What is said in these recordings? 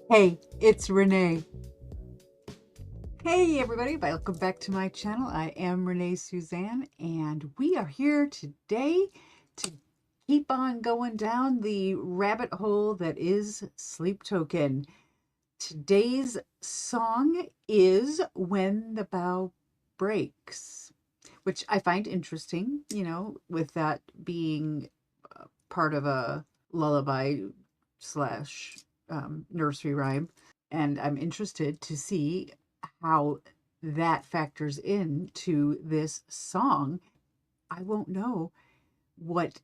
Hey, it's Renee. Hey everybody, welcome back to my channel. I am Renée-Suzanne and we are here today to keep on going down the rabbit hole that is Sleep Token. Today's song is When the Bough Breaks, which I find interesting, with that being part of a lullaby slash nursery rhyme. And I'm interested to see how that factors into this song. I won't know what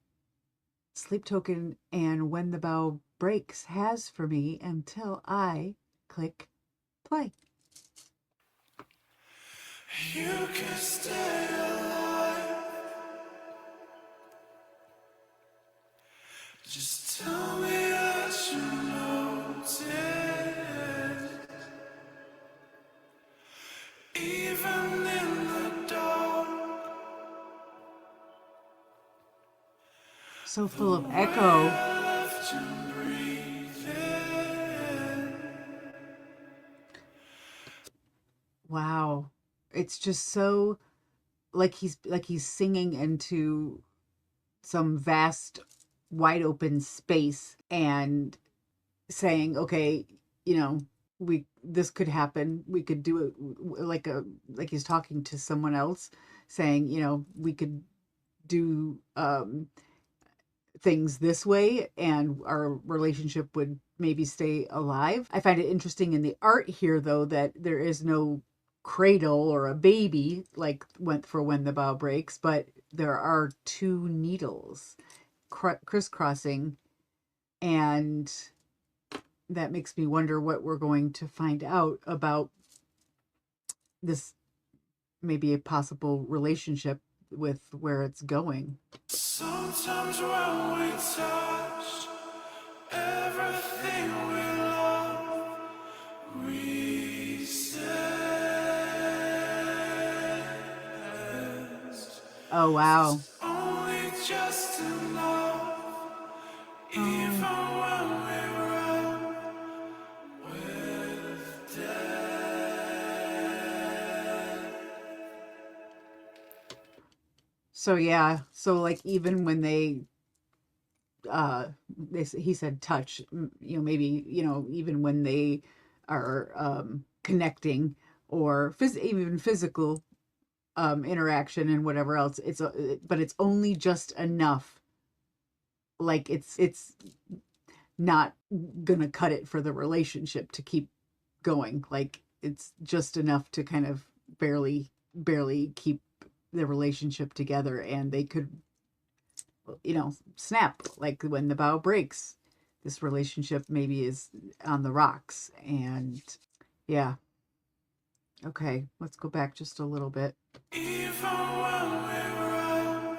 Sleep Token and When the Bough Breaks has for me until I click play. You can stay alive. Just tell me that you notice. Even in the dark. So full of echo. Left you breathing. Wow. It's just so like he's singing into some vast wide open space and saying, okay, you know, this could happen. We could do it like he's talking to someone else, saying, we could do things this way and our relationship would maybe stay alive. I find it interesting in the art here, though, that there is no cradle or a baby like went for When the Bough Breaks, but there are two needles crisscrossing, and that makes me wonder what we're going to find out about this, maybe a possible relationship with where it's going. Sometimes when we touch everything we love, resist. Oh, wow. Only just enough, even when we run with death. So yeah, so like even when he said touch, maybe, even when they are connecting, or even physical interaction and whatever else, but it's only just enough, like it's not gonna cut it for the relationship to keep going. Like it's just enough to kind of barely keep the relationship together, and they could, snap, like when the bow breaks. This relationship maybe is on the rocks. And yeah, okay, let's go back just a little bit. Even when we run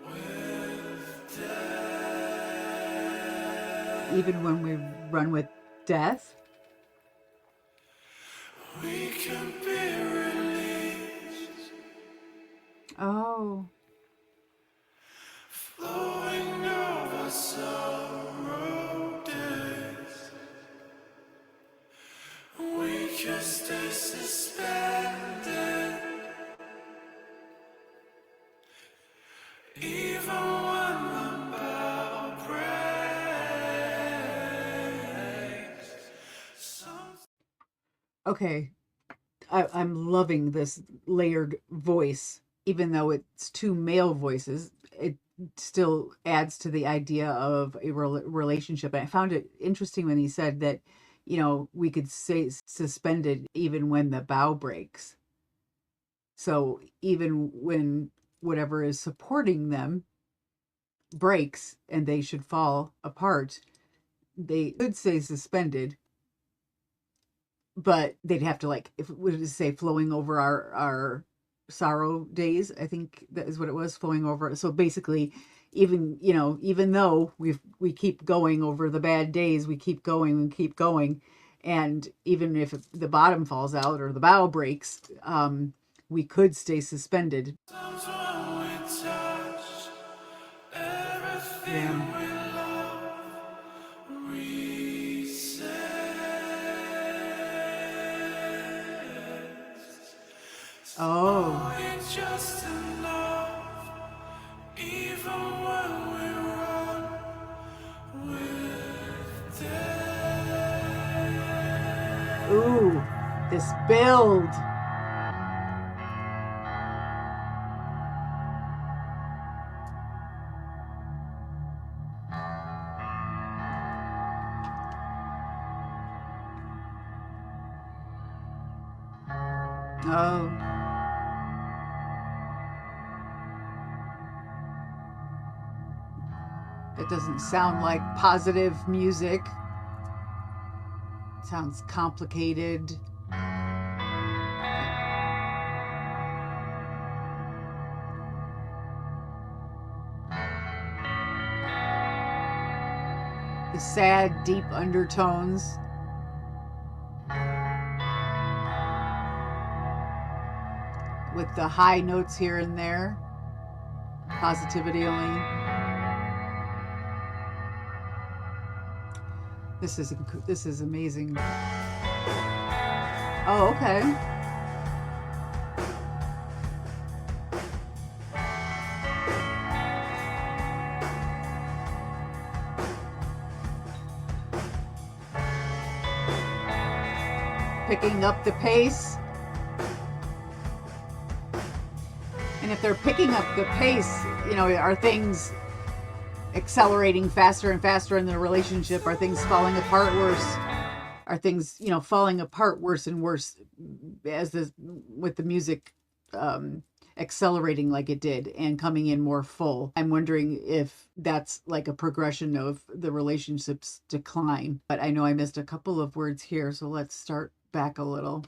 with death, Even when we run with death. we can be released, Oh, flowing over sorrow days. We can stay suspended, even when the bow breaks. okay. I'm loving this layered voice. Even though it's two male voices, it still adds to the idea of a relationship. And I found it interesting when he said that, we could stay suspended even when the bow breaks. So even when whatever is supporting them breaks and they should fall apart, they could stay suspended, but they'd have to, like, if it was to say flowing over our sorrow days, I think that is what it was, flowing over. So basically, even though we keep going over the bad days, we keep going and keep going, and even if the bottom falls out or the bow breaks, we could stay suspended. Sometimes when we touch everything Yeah. we love, resist. Oh. It's just enough, even when we run with them. Ooh, this build. Oh. It doesn't sound like positive music. It sounds complicated. The sad, deep undertones. With the high notes here and there. Positivity only. This is amazing. Oh, okay. Picking up the pace. And if they're picking up the pace, you know, are things accelerating faster and faster in the relationship? Are things falling apart worse? Are things, you know, falling apart worse and worse with the music accelerating like it did and coming in more full? I'm wondering if that's like a progression of the relationship's decline. But I know I missed a couple of words here, so let's start back a little.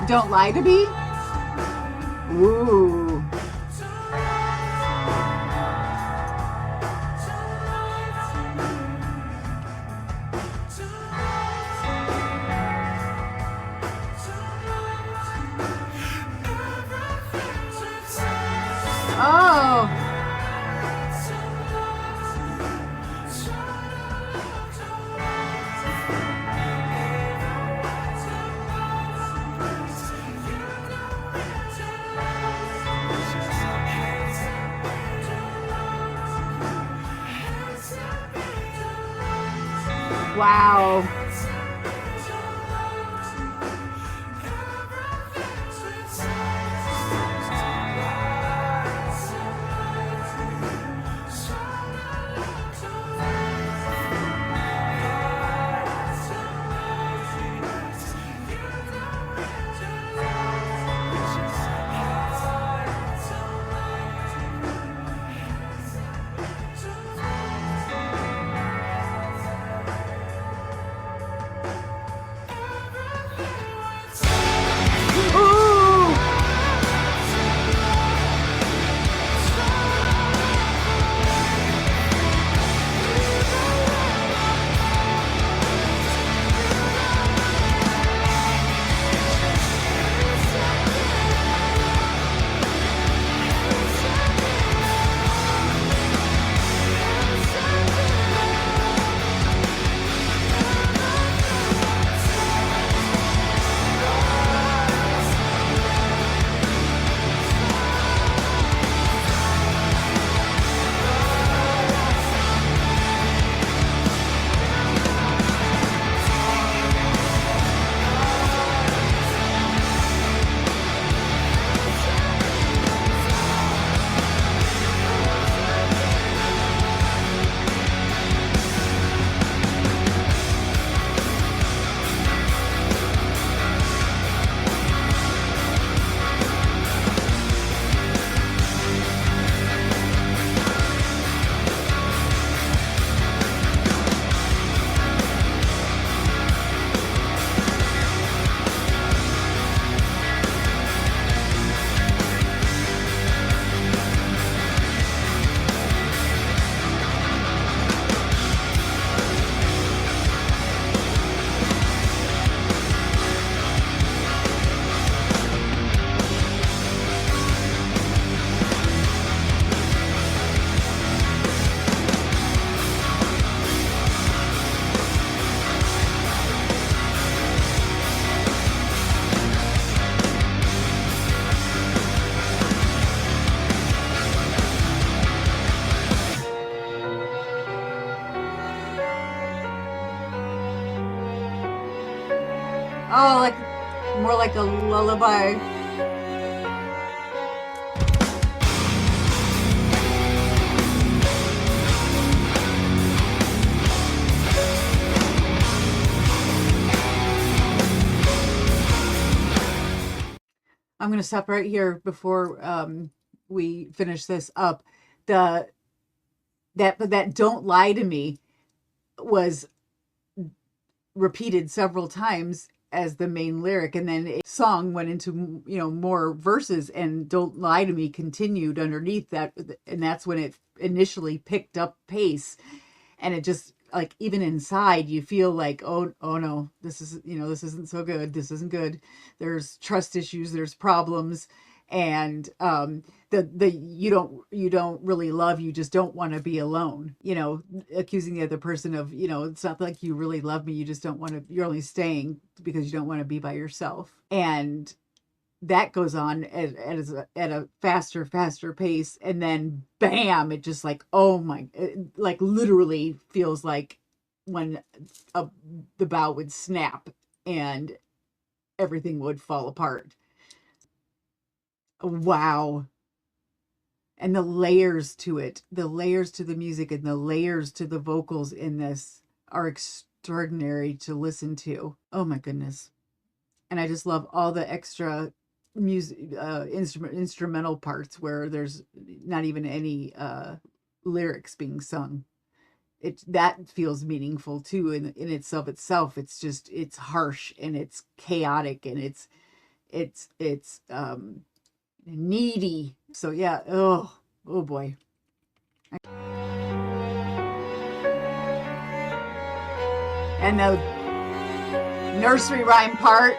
Don't lie to me? Ooh. Oh. Wow. more like a lullaby. I'm going to stop right here before we finish this up. That "Don't Lie to Me" was repeated several times as the main lyric, and then a song went into, you know, more verses, and "Don't Lie to Me" continued underneath that, and that's when it initially picked up pace. And it just, like, even inside you feel like, oh no, this is, you know, this isn't so good, this isn't good, there's trust issues, there's problems. And you don't really love, you just don't want to be alone, you know, accusing the other person of, you know, it's not like you really love me, you just don't want to, you're only staying because you don't want to be by yourself. And that goes on at a faster pace, and then bam, it just like, oh my, it like literally feels like when the bough would snap and everything would fall apart. Wow. And the layers to it, the layers to the music, and the layers to the vocals in this are extraordinary to listen to. Oh my goodness. And I just love all the extra music, instrumental parts where there's not even any lyrics being sung. That feels meaningful too in itself. It's just, it's harsh and it's chaotic and it's needy. So yeah, oh boy. And the nursery rhyme part.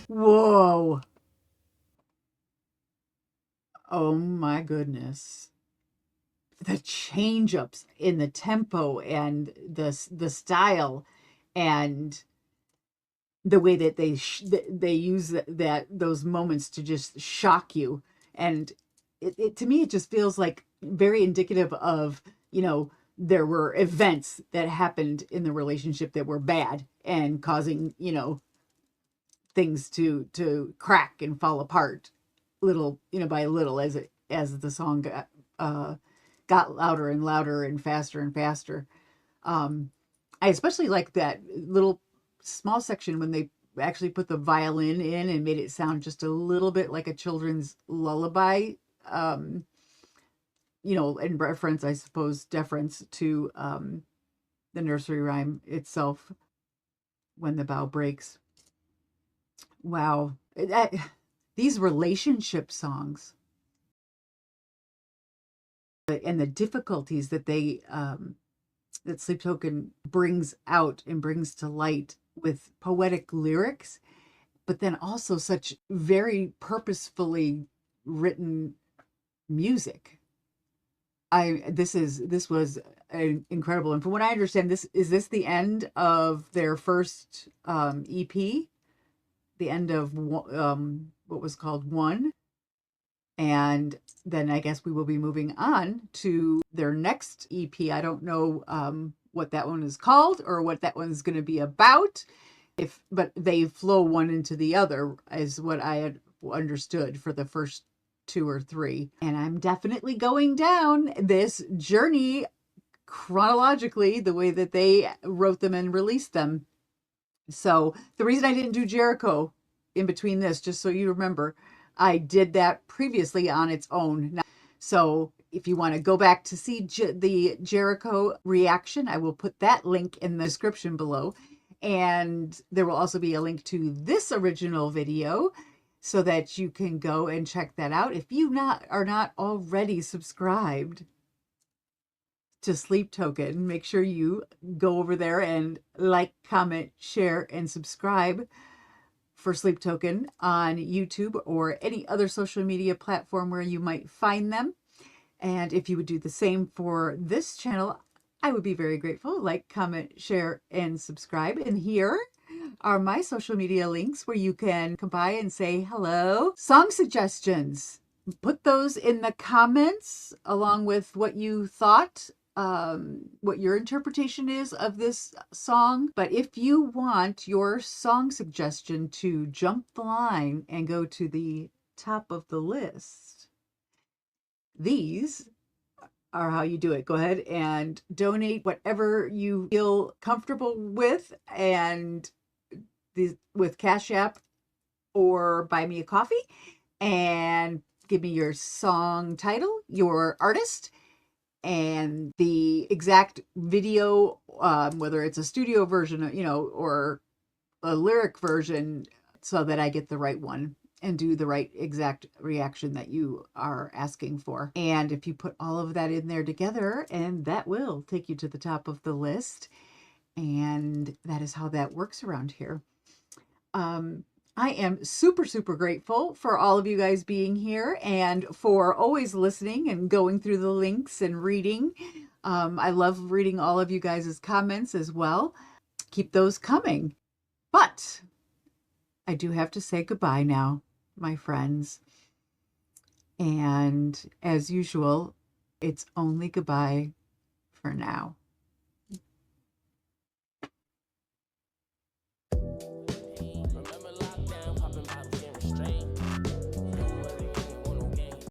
Whoa. Oh my goodness. The change ups in the tempo and the style, and the way that they use those moments to just shock you. And it to me, it just feels like very indicative of, you know, there were events that happened in the relationship that were bad and causing, you know, things to crack and fall apart little, you know, by little, as the song got louder and louder and faster. I especially like that little small section when they actually put the violin in and made it sound just a little bit like a children's lullaby, you know, in reference, I suppose, deference to the nursery rhyme itself, "When the Bough Breaks." Wow. These relationship songs and the difficulties that they that Sleep Token brings out and brings to light with poetic lyrics, but then also such very purposefully written music. This was incredible. And from what I understand, this is the end of their first EP, the end of what was called One. And then I guess we will be moving on to their next EP. I don't know what that one is called or what that one's going to be about. But they flow one into the other, is what I had understood for the first two or three. And I'm definitely going down this journey chronologically, the way that they wrote them and released them. So the reason I didn't do Jericho in between this, just so you remember, I did that previously on its own. So if you want to go back to see the Jericho reaction, I will put that link in the description below. And there will also be a link to this original video so that you can go and check that out. If you are not already subscribed to Sleep Token, make sure you go over there and like, comment, share, and subscribe for Sleep Token on YouTube or any other social media platform where you might find them. And if you would do the same for this channel, I would be very grateful. Like, comment, share, and subscribe. And here are my social media links where you can come by and say hello. Song suggestions. Put those in the comments along with what you thought, what your interpretation is of this song. But if you want your song suggestion to jump the line and go to the top of the list, these are how you do it. Go ahead and donate whatever you feel comfortable with, and with CashApp or buy me a coffee, and give me your song title, your artist, and the exact video, whether it's a studio version, or a lyric version, so that I get the right one and do the right exact reaction that you are asking for. And if you put all of that in there together, and that will take you to the top of the list. And that is how that works around here. I am super, super grateful for all of you guys being here and for always listening and going through the links and reading. I love reading all of you guys' comments as well. Keep those coming. But I do have to say goodbye now, my friends. And as usual, it's only goodbye for now.